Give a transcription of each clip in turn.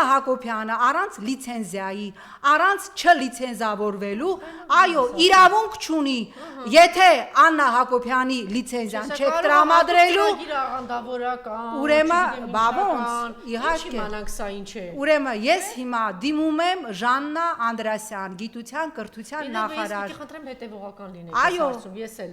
Հակոբյանը առանց լիցենզիայի, առանց չլիցենզավորվելու, այո, իրավունք չունի, եթե Աննա Հակոբյանի լիցենզիան չեք տրամադրելու, ուրեմն բա ոնց, իհարկե, ուրեմն ես հիմա դիմում եմ Ժաննա Անդրասյան, գիտության կրթության նախարար, այո,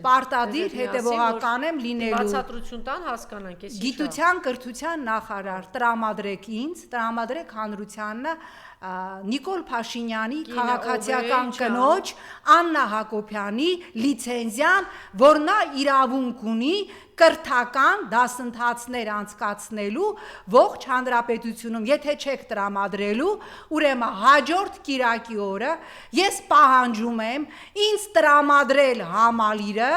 պարտադիր հետևողական եմ լինելու, բացատրություն տան հասկանանք, գիտության կրթության նախարար, տրամադրեք ինձ, տրամադրեք հանրությանը Նիկոլ Փաշինյանի քաղաքացիական կնոջ Աննա Հակոբյանի լիցենզիան, որ նա իրավունք ունի կրթական դասընթացներ անցկացնելու ողջ հանրապետությունում, եթե չեք տրամադրելու, ուրեմն հաջորդ կիրակի օրը ես պահանջում եմ ինձ տրամադրել համալիրը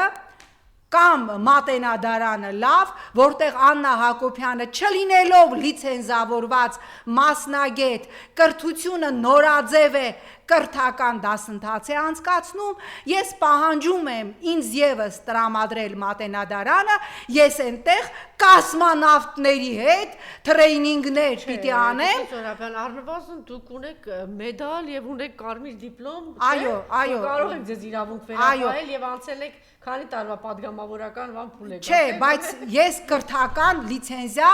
կամ մատենադարանը լավ, որտեղ Աննա Հակոբյանը չլինելով լիցենզավորված մասնագետ, կրթությունը նորաձև է, կրթական դասընթաց է անցկացնում, ես պահանջում եմ ինձ ևս տրամադրել մատենադարանը, ես այնտեղ կասմանավտների հետ տրեյնինգներ պիտի անեմ։ Առնվազն դուք ունեք մեդալ եւ ունեք կարմիր դիպլոմ, այո, կարող եք ձեզ իրավունք վերապահել եւ անցել եք քանի տարվա падգամավորական փուլ եք։ Չէ, բայց ես կրթական լիցենզիա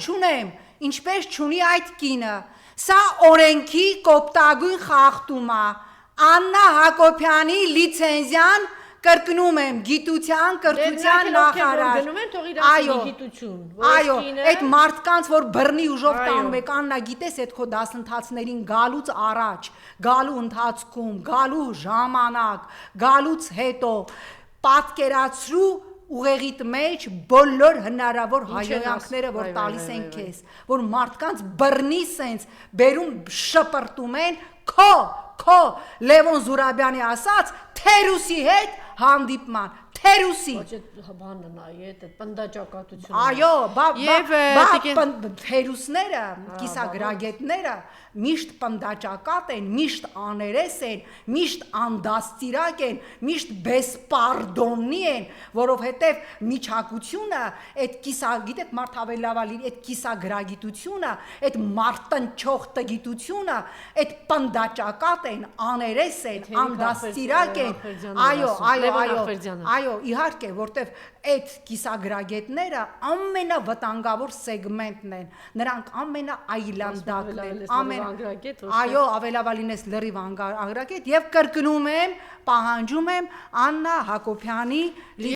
չունեմ, ինչպես չունի այդ կինը։ Սա օրենքի կոպտագույն խախտում է։ Աննա Հակոբյանի լիցենզիան կրկնում եմ գիտության կրթության նախարար։ Այո, այդ մարդկանց որ բռնի ուժով տանում եք, Աննա, գիտես այդ քո դասընթացներին գալուց առաջ, գալու ընթացքում, գալու ժամանակ, գալուց հետո պատկերացրու ուղեղիդ մեջ բոլոր հնարավոր հայոյանքները, որ տալիս են քեզ, որ մարդկանց բռնի սենց բերում շպրտում են քո Լևոն Զուրաբյանի ասած թերուսի հետ հանդիպման, թերուսի բանը նայ այդ պնդաճակատությունը։ Այո, թերուսները, կիսագրագետները միշտ պնդաճակատ են, միշտ աներես են, միշտ անդաստիրակ են, միշտ բեսպարդոննի են, որովհետև միջակությունը, այդ գիտեք մարդ ավելի լավ է, այդ կիսագրագիտությունը, այդ մարտնչող տգիտությունը, այդ պնդաճակատ են, աներես են, անդաստիրակ են, այո, իհարկե, որտև այդ կիսագրագետները ամենավտանգավոր սեգմենտն են, նրանք ամենաայլանդակն են, այո, ավելավա լինես լրիվ անգրագետ, և կրկնում եմ, պահանջում եմ Աննա Հակոբյանի